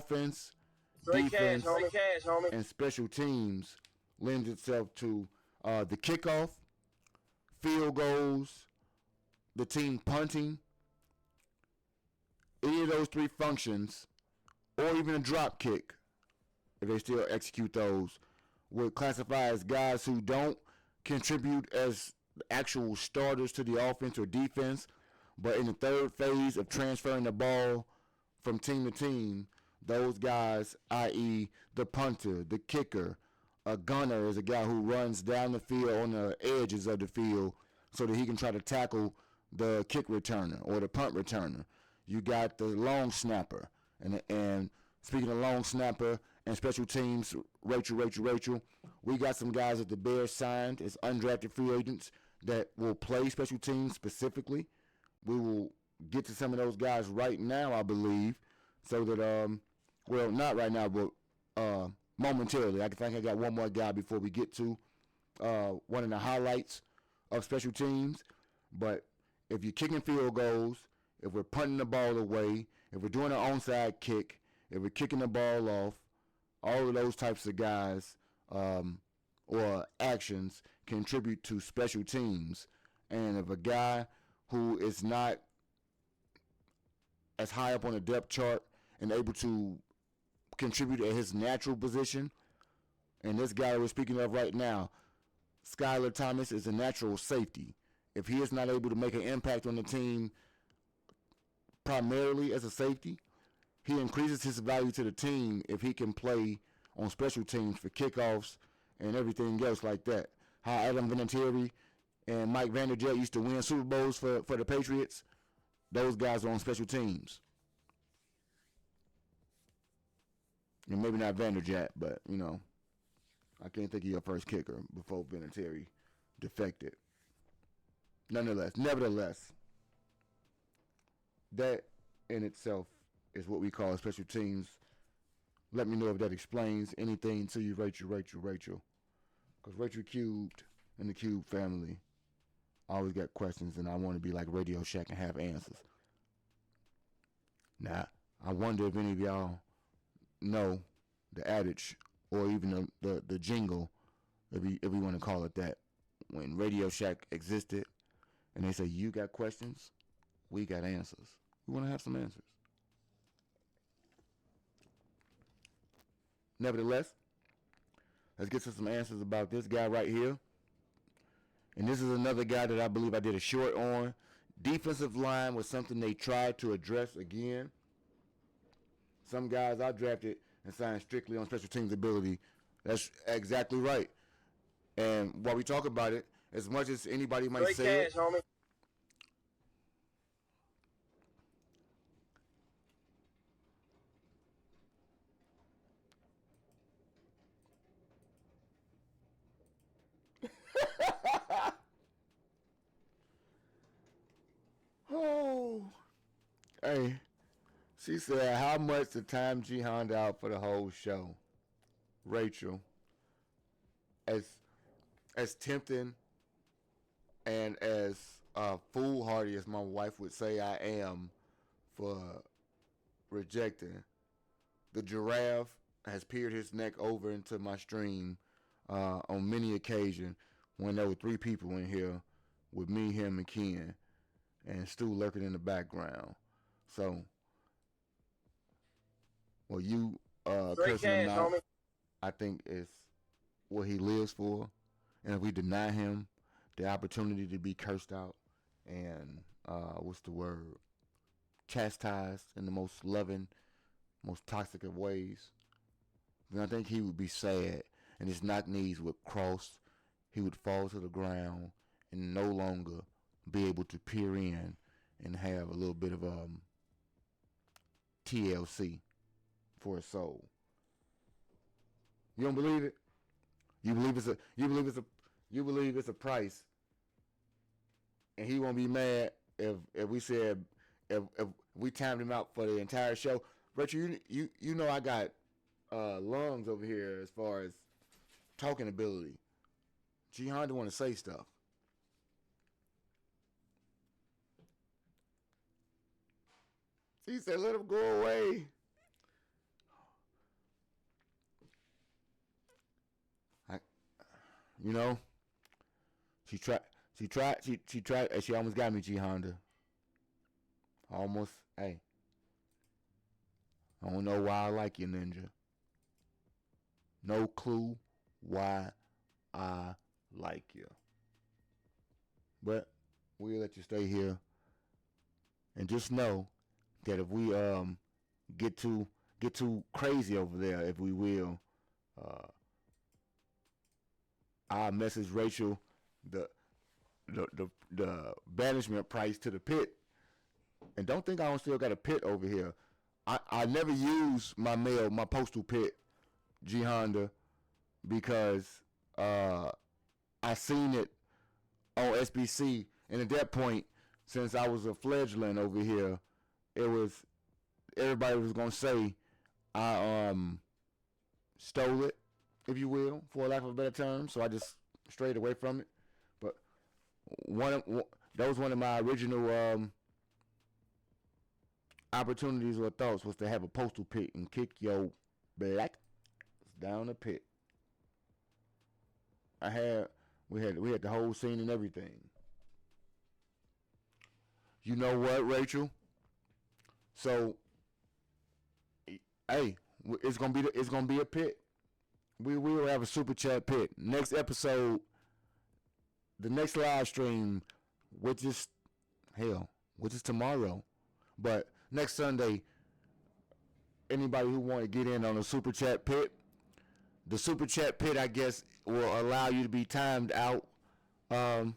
offense, defense, and special teams lends itself to the kickoff, field goals, the team punting. Any of those three functions, or even a drop kick, if they still execute those, would classify as guys who don't contribute as actual starters to the offense or defense, but in the third phase of transferring the ball from team to team, those guys, i.e. the punter, the kicker, a gunner is a guy who runs down the field on the edges of the field so that he can try to tackle the kick returner or the punt returner. You got the long snapper. And speaking of long snapper and special teams, Rachel, we got some guys that the Bears signed as undrafted free agents that will play special teams specifically. We will get to some of those guys right now, I believe, so that, well, not right now, but momentarily. I think I got one more guy before we get to one of the highlights of special teams. But if you're kicking field goals, if we're punting the ball away, if we're doing an onside kick, if we're kicking the ball off, all of those types of guys or actions contribute to special teams. And if a guy who is not as high up on the depth chart and able to contribute at his natural position, and this guy we're speaking of right now, Skylar Thomas, is a natural safety. If he is not able to make an impact on the team primarily as a safety, he increases his value to the team if he can play on special teams for kickoffs and everything else like that. How Adam Vinatieri and Mike Vanderjagt used to win Super Bowls for the Patriots, those guys are on special teams. And maybe not Vanderjagt, but, you know, I can't think of your first kicker before Vinatieri defected. Nevertheless, that in itself is what we call special teams. Let me know if that explains anything to you, Rachel. Because Rachel Cubed and the Cube family always got questions, and I want to be like Radio Shack and have answers. Now, I wonder if any of y'all know the adage or even the jingle, if we want to call it that, when Radio Shack existed and they say, you got questions, we got answers. We want to have some answers. Nevertheless, let's get to some answers about this guy right here. And this is another guy that I believe I did a short on. Defensive line was something they tried to address again. Some guys I drafted and signed strictly on special teams ability. That's exactly right. And while we talk about it, as much as anybody might say it, homie. Oh, hey, she said, how much the time G Honda out for the whole show? Rachel, as tempting and as foolhardy as my wife would say I am for rejecting, the giraffe has peered his neck over into my stream on many occasions when there were 3 people in here with me, him, and Ken, and Stu lurking in the background. So, well, you cursing him out, homie, I think is what he lives for. And if we deny him the opportunity to be cursed out and, what's the word, chastised in the most loving, most toxic of ways, then I think he would be sad and his knock knees would cross. He would fall to the ground and no longer be able to peer in and have a little bit of TLC for his soul. You don't believe it? You believe it's a price, and he won't be mad if we said if we timed him out for the entire show. Rachel, you know I got lungs over here as far as talking ability. G Honda want to say stuff. He said, "Let him go away." You know, she tried. She almost got me, G Honda. Almost. Hey, I don't know why I like you, Ninja. No clue why I like you. But we'll let you stay here. And just know that if we get too crazy over there, if we will, uh, I'll message Rachel the the banishment price to the pit. And don't think I don't still got a pit over here. I never use my postal pit, G Honda, because I seen it on SBC, and at that point, since I was a fledgling over here, it was everybody was gonna say I stole it, if you will, for lack of a better term. So I just strayed away from it. But that was one of my original opportunities or thoughts was to have a postal pit and kick your black down the pit. We had the whole scene and everything. You know what, Rachel? So, hey, it's gonna be a pit. We will have a super chat pit next episode. The next live stream, which is tomorrow, but next Sunday. Anybody who want to get in on a super chat pit, the super chat pit, I guess, will allow you to be timed out in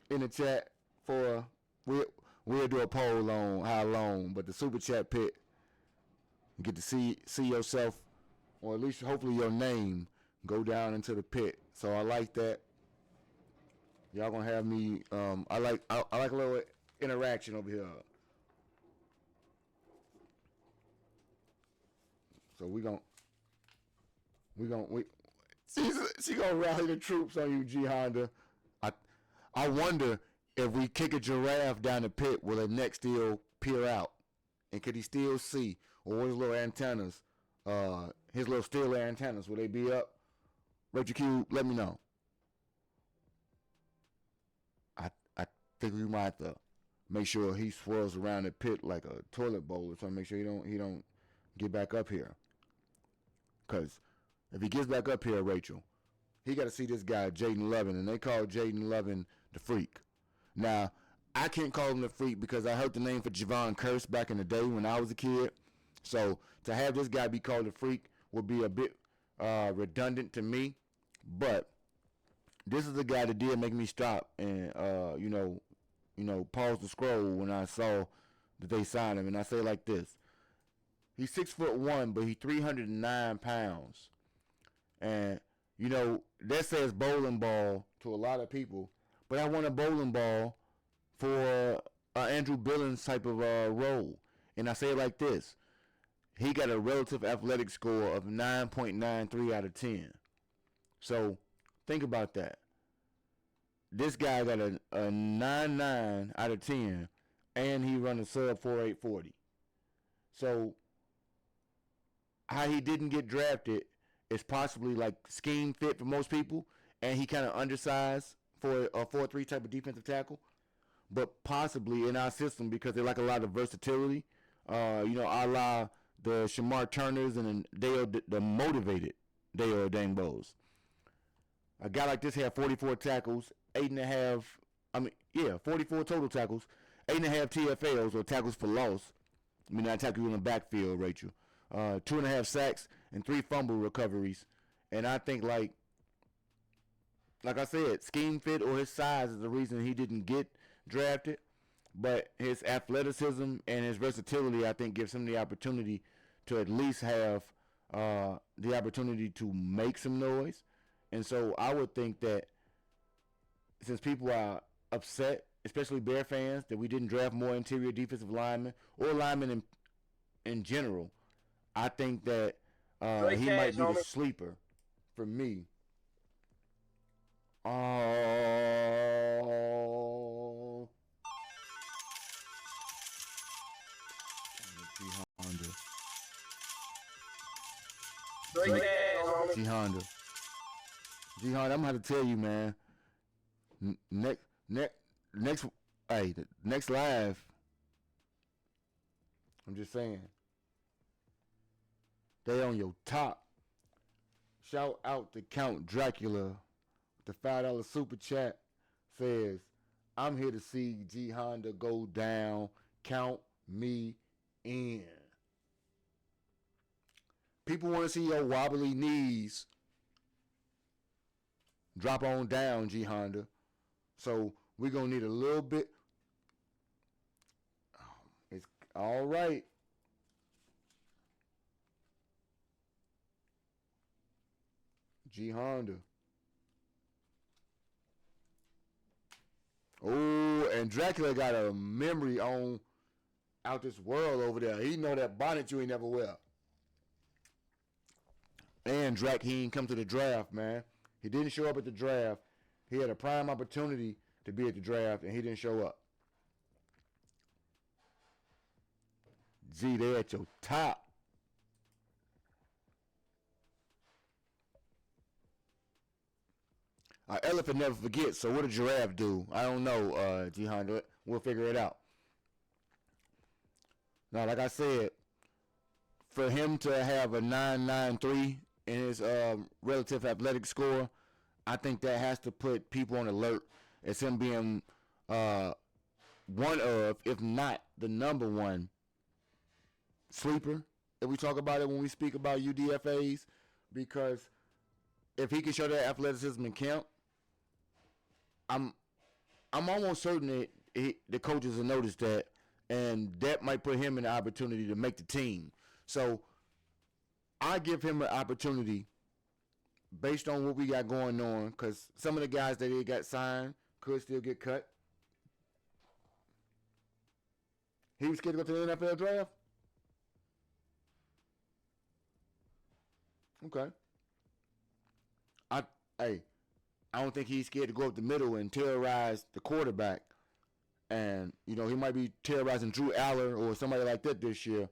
the chat for we'll do a poll on how long, but the super chat pit, you get to see yourself, or at least hopefully your name, go down into the pit. So I like that. Y'all gonna have me. I like a little interaction over here. So we she gonna rally the troops on you, G Honda. I wonder if we kick a giraffe down the pit, will the neck still peer out, and could he still see, or his little antennas, his little steel antennas, will they be up? Rachel Q, let me know. I think we might have to make sure he swirls around the pit like a toilet bowl or something. Make sure he don't get back up here. Cause if he gets back up here, Rachel, he got to see this guy, Jaden Lovin, and they call Jaden Lovin the Freak. Now, I can't call him the Freak because I heard the name for Javon Curse back in the day when I was a kid. So to have this guy be called the Freak would be a bit redundant to me. But this is the guy that did make me stop and pause the scroll when I saw that they signed him. And I say it like this. He's 6'1", but he's 309 pounds. And, that says bowling ball to a lot of people. But I want a bowling ball for Andrew Billings type of role. And I say it like this. He got a relative athletic score of 9.93 out of 10. So, think about that. This guy got a 9.9 out of 10, and he run a sub 4.840. So, how he didn't get drafted is possibly like scheme fit for most people, and he kind of undersized for a 4-3 type of defensive tackle, but possibly in our system because they like a lot of versatility. A la the Shamar Turners and the motivated Dale Dangbos. A guy like this had 44 tackles, 44 total tackles, 8.5 TFLs or tackles for loss. I tackle you in the backfield, Rachel. 2.5 sacks and 3 fumble recoveries. And I think like I said, scheme fit or his size is the reason he didn't get drafted. But his athleticism and his versatility, I think, gives him the opportunity to at least have the opportunity to make some noise. And so I would think that since people are upset, especially Bear fans, that we didn't draft more interior defensive linemen or linemen in general, I think that he might be the sleeper for me. Oh, G Honda. Jihan, I'm gonna have to tell you, man. Next, next, next, hey, the next live. I'm just saying, they on your top. Shout out to Count Dracula. The $5 super chat says, "I'm here to see G Honda go down. Count me in." People want to see your wobbly knees drop on down, G Honda. So we're gonna need a little bit. It's all right. G Honda. Oh, and Dracula got a memory on out this world over there. He know that bonnet you ain't never wear. And Drac, he ain't come to the draft, man. He didn't show up at the draft. He had a prime opportunity to be at the draft, and he didn't show up. G, they at your top. Elephant never forgets, so what a giraffe do? I don't know, G Honda. We'll figure it out. Now, like I said, for him to have a 993 in his relative athletic score, I think that has to put people on alert as him being one of, if not the number one sleeper if we talk about it when we speak about UDFAs, because if he can show that athleticism in camp, I'm I'm almost certain that the coaches will notice that, and that might put him in the opportunity to make the team. So I give him an opportunity based on what we got going on, because some of the guys that they got signed could still get cut. He was scared to go to the NFL draft? Okay. I hey, I don't think he's scared to go up the middle and terrorize the quarterback. And, he might be terrorizing Drew Aller or somebody like that this year.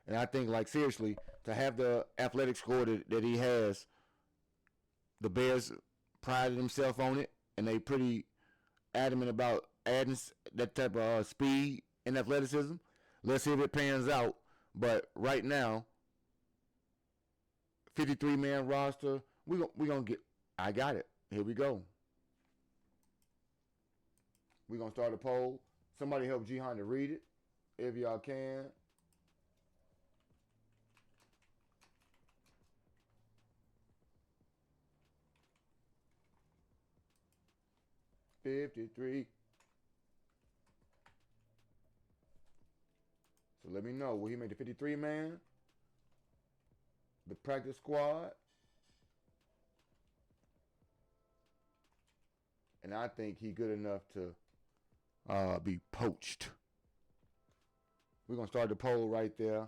And I think, like, seriously, to have the athletic score that he has, the Bears prided themselves on it, and they pretty adamant about adding that type of speed and athleticism. Let's see if it pans out. But right now, 53-man roster, we gonna get. I got it. Here we go. We're gonna start a poll. Somebody help Jihan to read it, if y'all can. $53. So let me know. Will he make the 53-man? The practice squad? And I think he good enough to be poached. We're going to start the poll right there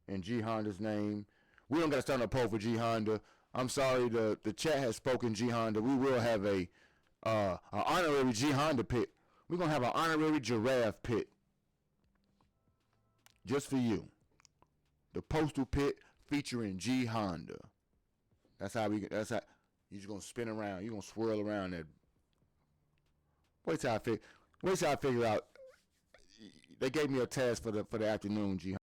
in G Honda's name. We don't got to start a poll for G Honda. I'm sorry, the chat has spoken, G Honda. We will have a honorary G Honda pit. We're going to have an honorary giraffe pit just for you. The Postal pit featuring G Honda. That's how you're just going to spin around. You're going to swirl around that. Wait till I figure out. They gave me a task for the afternoon, G.